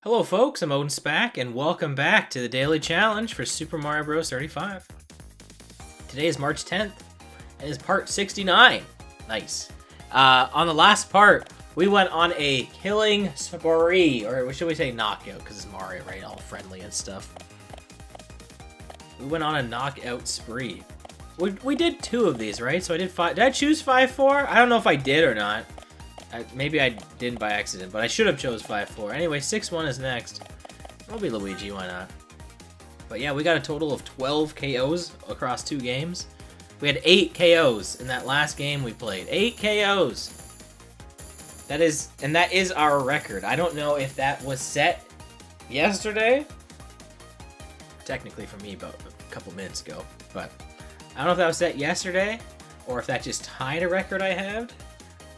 Hello folks, I'm OdinSpack, and welcome back to the daily challenge for Super Mario Bros. 35. Today is March 10th, and it's part 69. Nice. On the last part, we went on a killing spree, or should we say knockout, because it's Mario, right? All friendly and stuff. We went on a knockout spree. We did 2 of these, right? So I did 5. Did I choose 5-4? I don't know if I did or not. Maybe I didn't by accident, but I should have chose 5-4. Anyway, 6-1 is next. It'll be Luigi, why not? But yeah, we got a total of 12 KOs across 2 games. We had 8 KOs in that last game we played. 8 KOs! That is our record. I don't know if that was set yesterday. Technically for me, about a couple minutes ago. But I don't know if that was set yesterday, or if that just tied a record I had.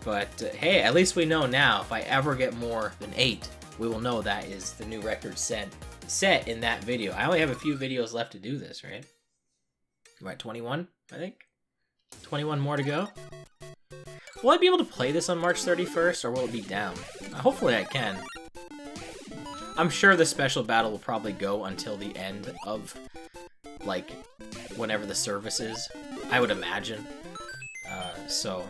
But hey, at least we know now, if I ever get more than 8, we will know that is the new record set in that video. I only have a few videos left to do this, right? We're at 21, I think? 21 more to go? Will I be able to play this on March 31st, or will it be down? Hopefully I can. I'm sure the special battle will probably go until the end of, like, whenever the service is, I would imagine. So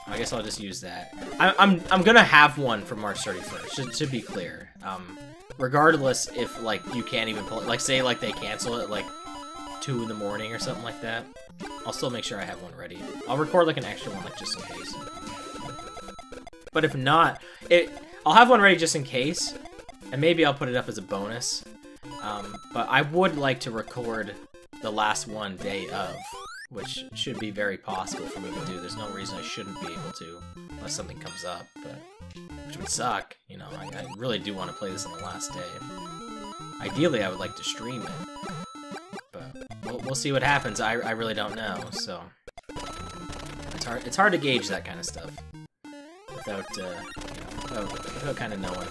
I guess I'll just use that. I'm gonna have one for March 31st, to be clear. Regardless if, like, you can't even play, like, say, like, they cancel it, like, 2 in the morning or something like that, I'll still make sure I have one ready. I'll record, like, an extra one, like, just in case. But if not, I'll have one ready just in case, and maybe I'll put it up as a bonus. But I would like to record the last one day of, which should be very possible for me to do. There's no reason I shouldn't be able to, unless something comes up, but which would suck. You know, I really do want to play this on the last day. Ideally, I would like to stream it, but we'll see what happens. I really don't know, so it's hard to gauge that kind of stuff without without kind of knowing.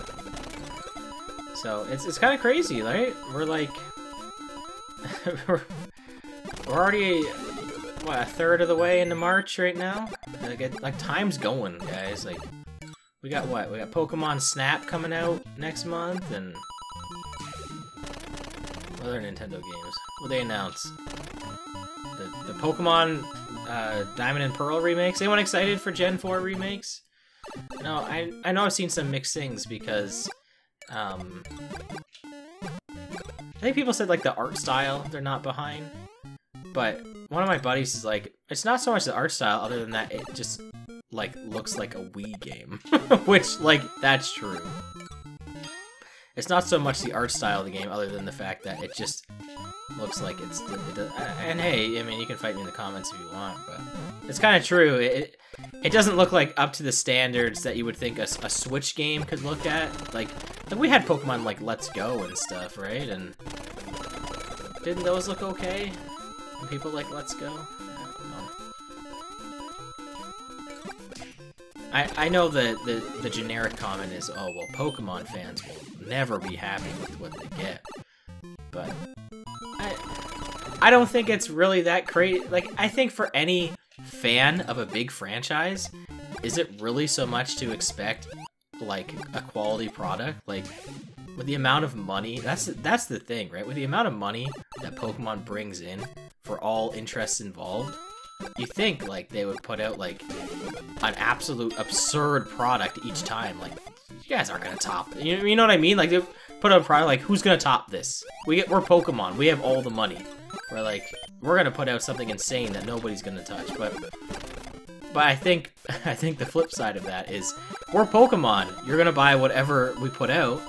So it's kind of crazy, right? We're like we're already, what, a third of the way into March right now? Like time's going, guys. Like, we got what? We got Pokemon Snap coming out next month, and what other Nintendo games will they announce? The Pokemon Diamond and Pearl remakes. Anyone excited for Gen 4 remakes? No, I know I've seen some mixed things because I think people said, like, the art style they're not behind. But one of my buddies is like, it's not so much the art style, other than that it just, like, looks like a Wii game. Which, like, that's true. It's not so much the art style of the game, other than the fact that it just looks like it's... And hey, I mean, you can fight me in the comments if you want, but it's kind of true. It doesn't look like up to the standards that you would think a Switch game could look at. Like we had Pokemon, like, Let's Go and stuff, right? And didn't those look okay? And people like Let's Go? I don't know. I know the generic comment is, oh, well, Pokemon fans will never be happy with what they get. But I don't think it's really that crazy. Like, I think for any fan of a big franchise, is it really so much to expect, like, a quality product? Like, with the amount of money, that's the thing, right? With the amount of money that Pokemon brings in for all interests involved, you think, like, they would put out, like, an absolute absurd product each time. Like, you guys aren't gonna top it. You know what I mean? Like, they put out a product like, who's gonna top this? We're Pokemon. We have all the money. We're like, we're gonna put out something insane that nobody's gonna touch. But I think the flip side of that is, we're Pokemon. You're gonna buy whatever we put out.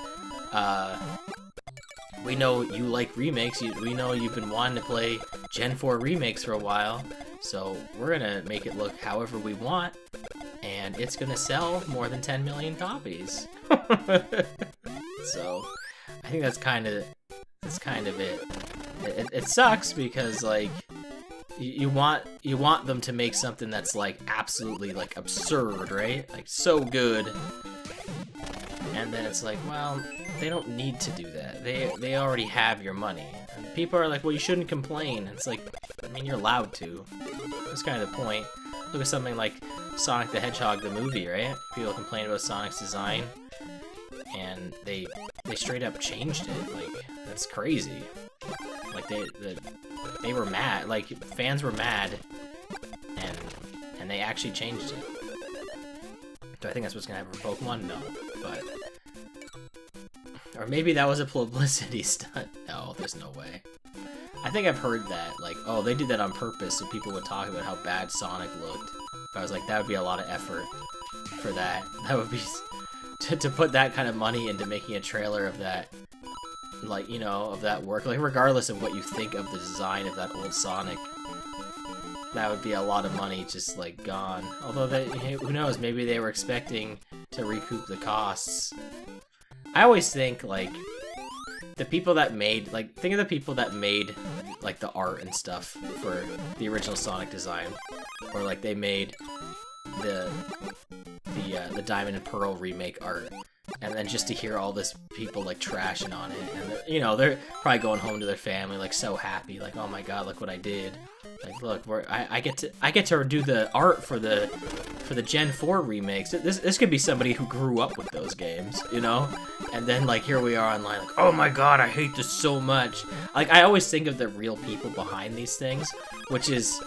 We know you like remakes. We know you've been wanting to play Gen 4 remakes for a while. So we're gonna make it look however we want, and it's gonna sell more than 10 million copies. So I think that's kind of it. It sucks because, like, you want them to make something that's, like, absolutely, like, absurd, right? Like, so good. And then it's like, well, they don't need to do that. They already have your money. And people are like, well, you shouldn't complain. And it's like, I mean, you're allowed to. That's kind of the point. Look at something like Sonic the Hedgehog the movie, right? People complain about Sonic's design, and they they straight up changed it. Like, that's crazy. Like, they were mad. Like, fans were mad, and they actually changed it. Do I think that's what's gonna happen for Pokemon? No, but... Or maybe that was a publicity stunt. No, there's no way. I think I've heard that, like, oh, they did that on purpose so people would talk about how bad Sonic looked. But I was like, that would be a lot of effort for that. That would be... To put that kind of money into making a trailer of that, like, you know, of that work. Like, regardless of what you think of the design of that old Sonic, that would be a lot of money just, like, gone. Although, who knows, maybe they were expecting to recoup the costs. I always think, like, the people that made, like, think of the people that made, like, the art and stuff for the original Sonic design. Or, like, they made the Diamond and Pearl remake art. And then just to hear all this people, like, trashing on it. And, you know, they're probably going home to their family, like, so happy. Like, oh my god, look what I did. Like, look, I get to do the art for the Gen 4 remakes. This could be somebody who grew up with those games, you know? And then, like, here we are online, like, oh my god, I hate this so much. Like, I always think of the real people behind these things, which is,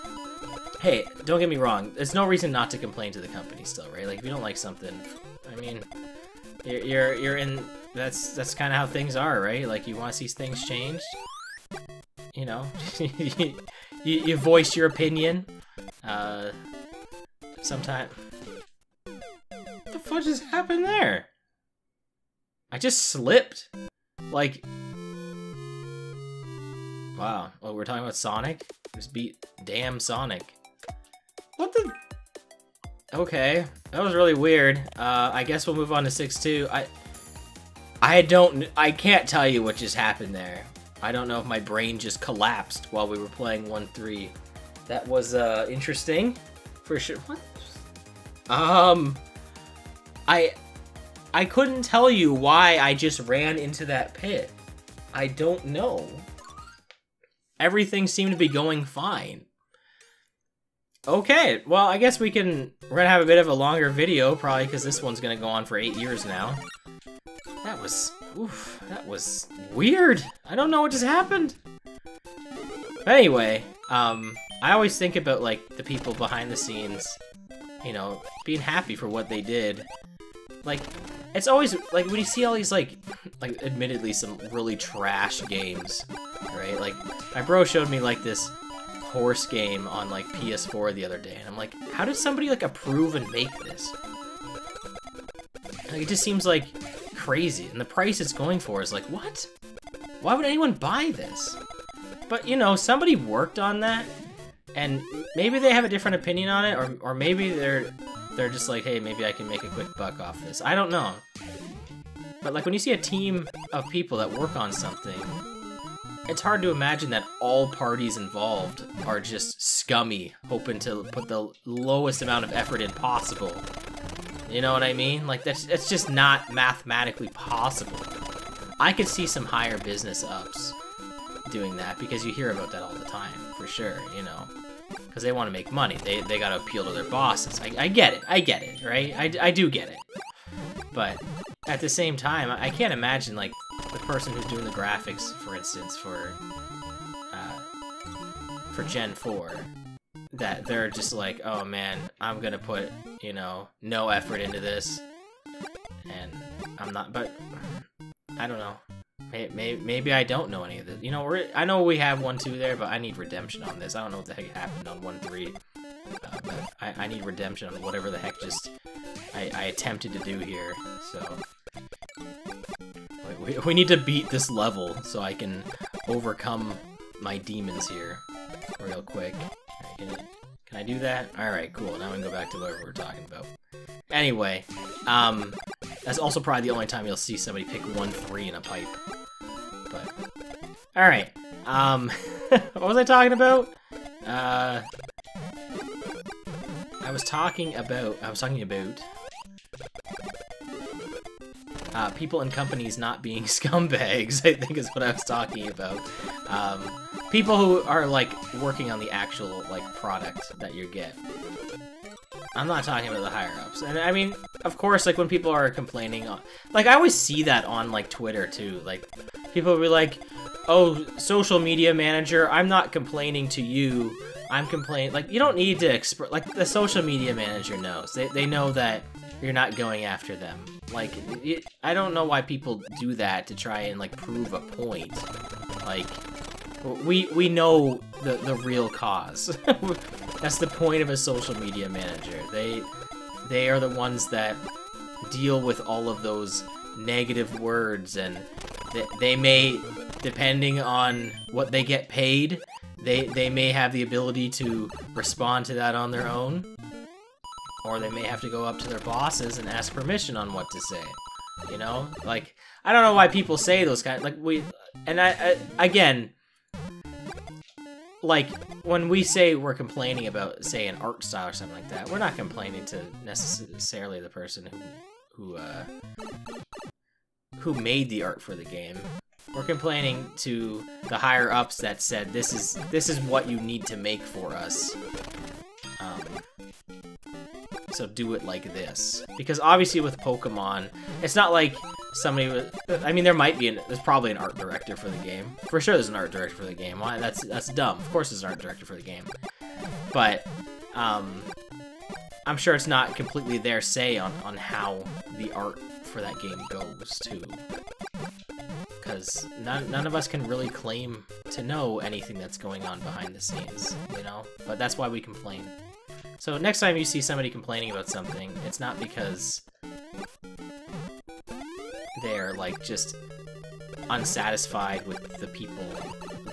hey, don't get me wrong, there's no reason not to complain to the company still, right? Like, if you don't like something, I mean, you're in, that's kind of how things are, right? Like, you want to see things changed, you know? You voice your opinion. Sometime. What the fuck just happened there? I just slipped. Like. Wow. Oh, we're talking about Sonic? Just beat damn Sonic. What the? Okay. That was really weird. I guess we'll move on to 6-2. I can't tell you what just happened there. I don't know if my brain just collapsed while we were playing 1-3. That was, interesting. For sure. What? I couldn't tell you why I just ran into that pit. I don't know. Everything seemed to be going fine. Okay, well, I guess we're gonna have a bit of a longer video, probably because this one's gonna go on for 8 years now. That was weird. I don't know what just happened. But anyway, I always think about, like, the people behind the scenes, you know, being happy for what they did. Like, it's always, like, when you see all these, like, admittedly some really trash games, right? Like, my bro showed me, like, this horse game on, like, PS4 the other day, and I'm like, how did somebody, like, approve and make this? Like, it just seems, like, crazy, and the price it's going for is like, what? Why would anyone buy this? But, you know, somebody worked on that, and maybe they have a different opinion on it, or maybe they're just like, hey, maybe I can make a quick buck off this. I don't know. But, like, when you see a team of people that work on something, it's hard to imagine that all parties involved are just scummy, hoping to put the lowest amount of effort in possible. You know what I mean? Like, that's just not mathematically possible. I could see some higher business ups doing that, because you hear about that all the time, for sure, you know? Because they want to make money. They gotta appeal to their bosses. I get it, right? I do get it. But at the same time, I can't imagine, like, the person who's doing the graphics, for instance, for Gen 4, that they're just like, oh man, I'm gonna put, you know, no effort into this, and I'm not, but I don't know. Maybe I don't know any of this. You know, I know we have 1-2 there, but I need redemption on this. I don't know what the heck happened on 1-3, but I need redemption on whatever the heck just I attempted to do here. So we need to beat this level so I can overcome my demons here real quick. Can I do that? Alright, cool. Now we can go back to whatever we were talking about. Anyway, that's also probably the only time you'll see somebody pick 1-3 in a pipe. But, alright. What was I talking about? I was talking about people and companies not being scumbags, I think is what I was talking about. People who are, like, working on the actual, like, product that you get. I'm not talking about the higher ups. And I mean, of course, like when people are complaining, like I always see that on like Twitter too. Like people will be like, "Oh, social media manager, I'm not complaining to you. I'm complaining." Like you don't need to express. Like the social media manager knows. They know that you're not going after them. Like I don't know why people do that to try and like prove a point. Like we know the real cause. That's the point of a social media manager. They are the ones that deal with all of those negative words, and they may, depending on what they get paid, they may have the ability to respond to that on their own, or they may have to go up to their bosses and ask permission on what to say. You know, like I don't know why people say those kind. Like I again. Like, when we say we're complaining about, say, an art style or something like that, we're not complaining to necessarily the person who made the art for the game. We're complaining to the higher ups that said, this is what you need to make for us. So do it like this. Because obviously with Pokemon, it's not like somebody was... I mean, there's probably an art director for the game. For sure there's an art director for the game. Why? That's dumb. Of course there's an art director for the game. But, I'm sure it's not completely their say on how the art for that game goes, too. Because none of us can really claim to know anything that's going on behind the scenes, you know? But that's why we complain. So next time you see somebody complaining about something, it's not because they're like just unsatisfied with the people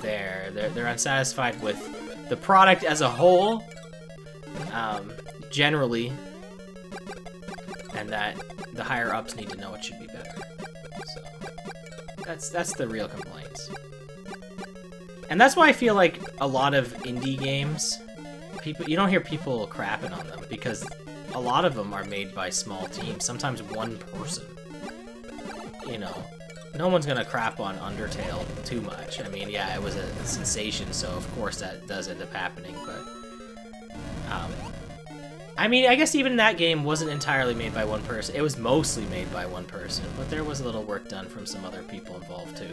there. They're unsatisfied with the product as a whole, generally, and that the higher ups need to know it should be better. So that's the real complaints. And that's why I feel like a lot of indie games, you don't hear people crapping on them, because a lot of them are made by small teams, sometimes one person. You know, no one's gonna crap on Undertale too much. I mean, yeah, it was a sensation, so of course that does end up happening, but... I mean, I guess even that game wasn't entirely made by one person. It was mostly made by one person, but there was a little work done from some other people involved too.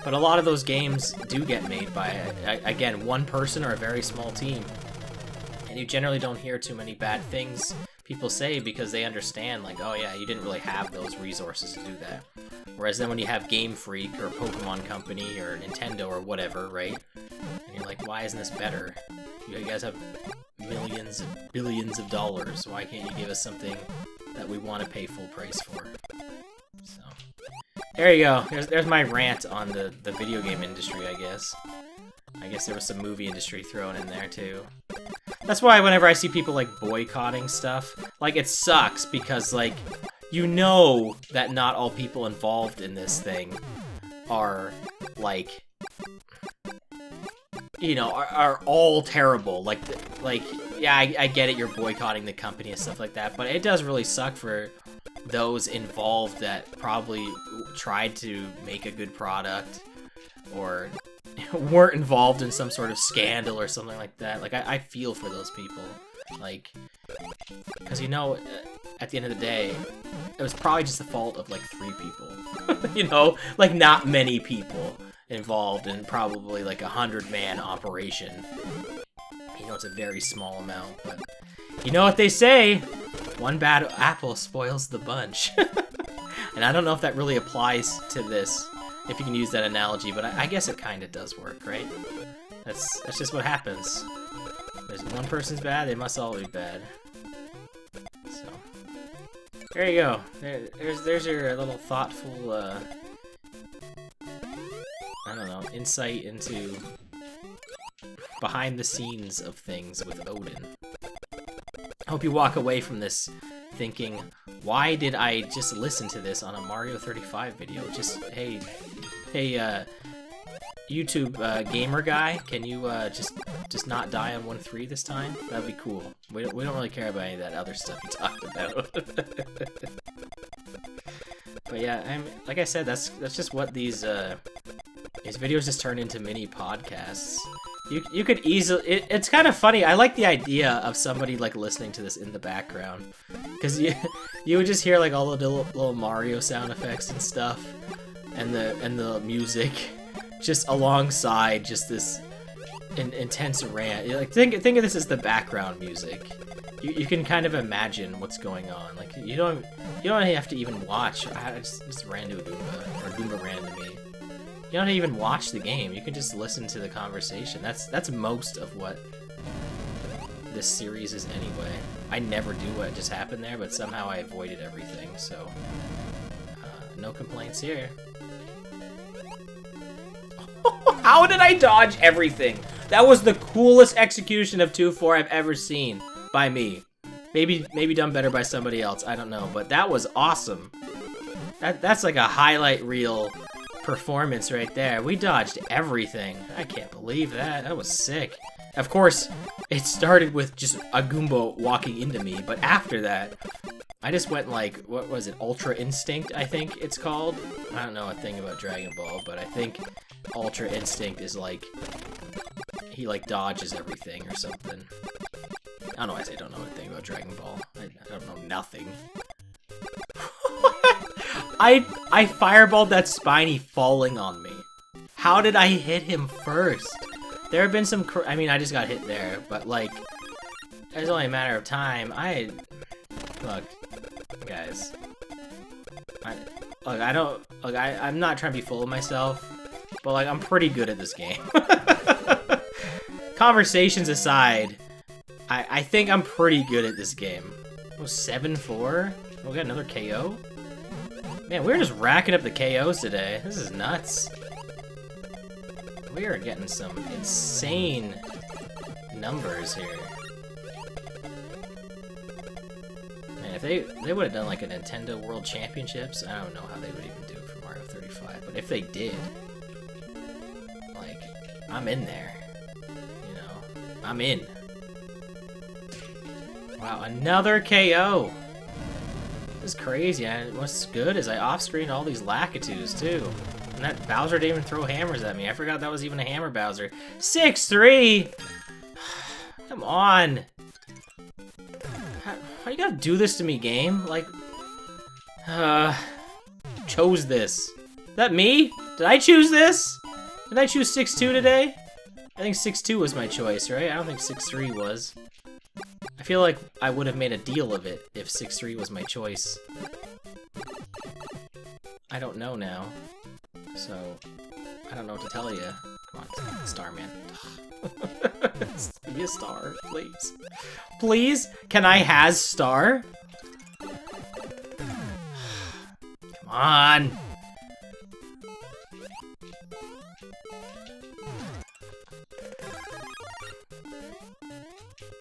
But a lot of those games do get made by, again, one person or a very small team. And you generally don't hear too many bad things people say because they understand, like, oh yeah, you didn't really have those resources to do that. Whereas then when you have Game Freak or Pokemon Company or Nintendo or whatever, right? And you're like, why isn't this better? You guys have millions and billions of dollars. Why can't you give us something that we want to pay full price for? So... there you go. There's my rant on the video game industry, I guess. I guess there was some movie industry thrown in there, too. That's why whenever I see people, like, boycotting stuff, like, it sucks, because, like, you know that not all people involved in this thing are, like, you know, are all terrible. Like, yeah, I get it, you're boycotting the company and stuff like that, but it does really suck for those involved that probably tried to make a good product or weren't involved in some sort of scandal or something like that. Like, I feel for those people. Like, because, you know, at the end of the day, it was probably just the fault of, like, 3 people. You know? Like, not many people involved in probably, like, 100-man operation. You know, it's a very small amount, but... you know what they say? One bad apple spoils the bunch. And I don't know if that really applies to this, if you can use that analogy, but I guess it kind of does work, right? That's just what happens. There's one person's bad, they must all be bad. So, there you go. There's your little thoughtful, I don't know, insight into behind the scenes of things with Odin. I hope you walk away from this thinking, why did I just listen to this on a Mario 35 video? Just, hey, YouTube gamer guy, can you just not die on 1-3 this time? That'd be cool. We don't really care about any of that other stuff you talked about. But yeah, like I said, that's just what these videos just turn into mini podcasts. You could easily... It's kind of funny. I like the idea of somebody, like, listening to this in the background. Because you would just hear, like, all the little Mario sound effects and stuff. And the music. Just alongside just this intense rant. Like, think of this as the background music. You can kind of imagine what's going on. Like, you don't have to even watch. I just ran to a Goomba, or Goomba ran to me. You don't even watch the game. You can just listen to the conversation. That's most of what this series is anyway. I never do what just happened there, but somehow I avoided everything, so no complaints here. How did I dodge everything? That was the coolest execution of 2-4 I've ever seen by me. Maybe done better by somebody else. I don't know, but that was awesome. That's like a highlight reel performance right there. We dodged everything. I can't believe that. That was sick. Of course, it started with just a Goomba walking into me, but after that, I just went like, what was it, Ultra Instinct, I think it's called? I don't know a thing about Dragon Ball, but I think Ultra Instinct is like, he like dodges everything or something. I don't know why I say I don't know anything about Dragon Ball. I don't know nothing. I fireballed that Spiny falling on me. How did I hit him first? There have been some, I mean, I just got hit there, but like, it's only a matter of time. Look, guys. I'm not trying to be full of myself, but like, I'm pretty good at this game. Conversations aside, I think I'm pretty good at this game. Oh, 7-4? Oh, we got another KO? Man, we're just racking up the KOs today. This is nuts. We are getting some insane numbers here. Man, if they would have done like a Nintendo World Championships, I don't know how they would even do it for Mario 35. But if they did, like, I'm in there. You know, I'm in. Wow, another KO. This is crazy, and what's good is I off-screened all these Lakitus, too. And that Bowser didn't even throw hammers at me. I forgot that was even a hammer Bowser. 6-3! Come on! How you gotta do this to me, game? Like, chose this. Is that me? Did I choose this? Did I choose 6-2 today? I think 6-2 was my choice, right? I don't think 6-3 was. I feel like I would have made a deal of it if 6-3 was my choice. I don't know now, so I don't know what to tell you. Come on, Starman. Give me a star, please. Please? Can I has star? Come on.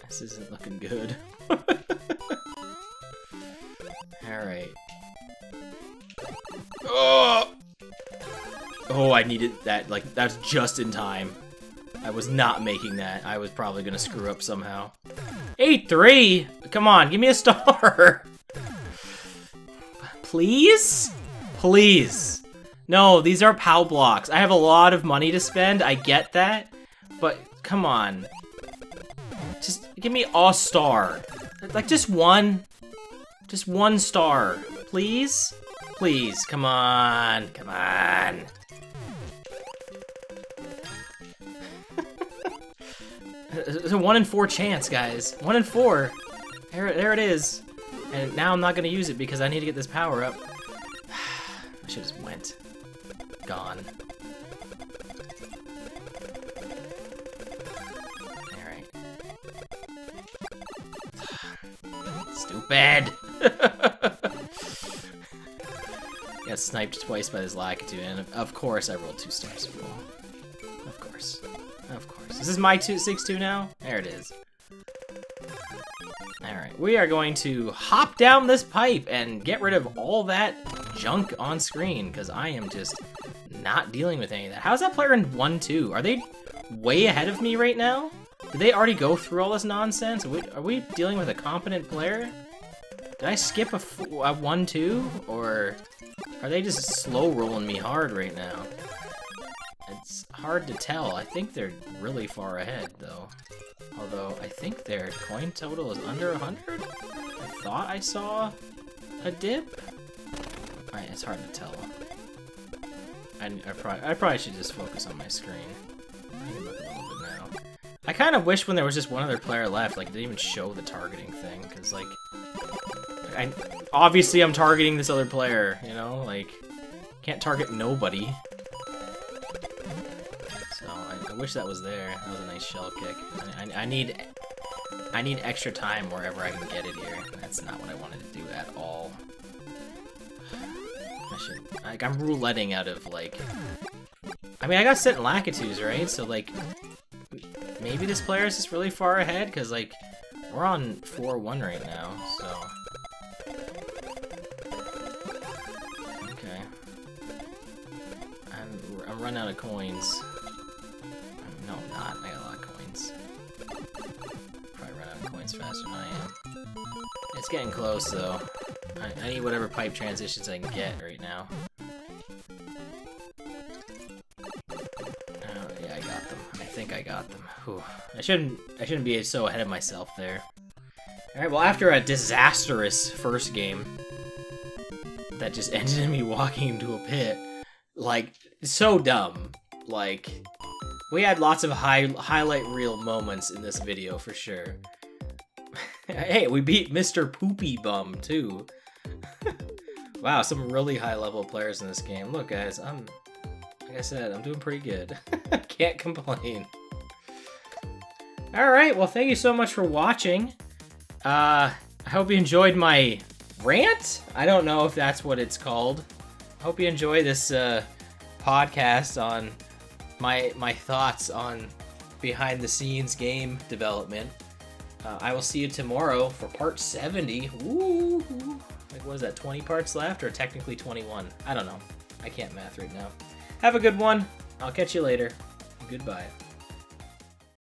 This isn't looking good. Alright. Oh! Oh, I needed that. Like, that's just in time. I was not making that. I was probably gonna screw up somehow. 8-3? Come on, give me a star! Please? Please. No, these are POW blocks. I have a lot of money to spend, I get that. But, come on. Just give me a star. Like, just one. Just one star. Please? Please, come on. Come on. There's a 1 in 4 chance, guys. 1 in 4. There it is. And now I'm not going to use it because I need to get this power up. I should just went. Gone. Stupid! Got sniped twice by this Lakitu, and of course I rolled 2 stars. Of course. Of course. Is this my 6-2 now? There it is. Alright, we are going to hop down this pipe and get rid of all that junk on screen, because I am just not dealing with any of that. How's that player in 1-2? Are they way ahead of me right now? Did they already go through all this nonsense? Are we dealing with a competent player? Did I skip a 1-2? Or are they just slow rolling me hard right now? It's hard to tell. I think they're really far ahead, though. Although, I think their coin total is under 100? I thought I saw a dip? It's hard to tell. I probably should just focus on my screen. I can look a little bit now. I kind of wish when there was just one other player left, like, it didn't even show the targeting thing, because, like, obviously I'm targeting this other player, you know? Like, can't target nobody. So, I wish that was there. That was a nice shell kick. I need extra time wherever I can get it here. That's not what I wanted to do at all. Like, I'm rouletting out of, like... I mean, I got set in Lakitus, right? So, like, maybe this player is just really far ahead, because, like, we're on 4-1 right now, so... Okay. I'm running out of coins. No, I'm not. I got a lot of coins. Probably run out of coins faster than I am. It's getting close, though. I need whatever pipe transitions I can get right now. Oh, yeah, I got them. I think I got them. Whew. I shouldn't be so ahead of myself there. Alright, well, after a disastrous first game that just ended in me walking into a pit, like, so dumb. Like, we had lots of highlight reel moments in this video, for sure. Hey, we beat Mr. Poopy Bum, too. Wow, some really high-level players in this game. Look, guys, like I said, I'm doing pretty good. Can't complain. Alright, well, thank you so much for watching. I hope you enjoyed my rant? I don't know if that's what it's called. I hope you enjoy this podcast on my thoughts on behind-the-scenes game development. I will see you tomorrow for part 70. Woo! Like, what is that, 20 parts left? Or technically 21? I don't know. I can't math right now. Have a good one. I'll catch you later. Goodbye.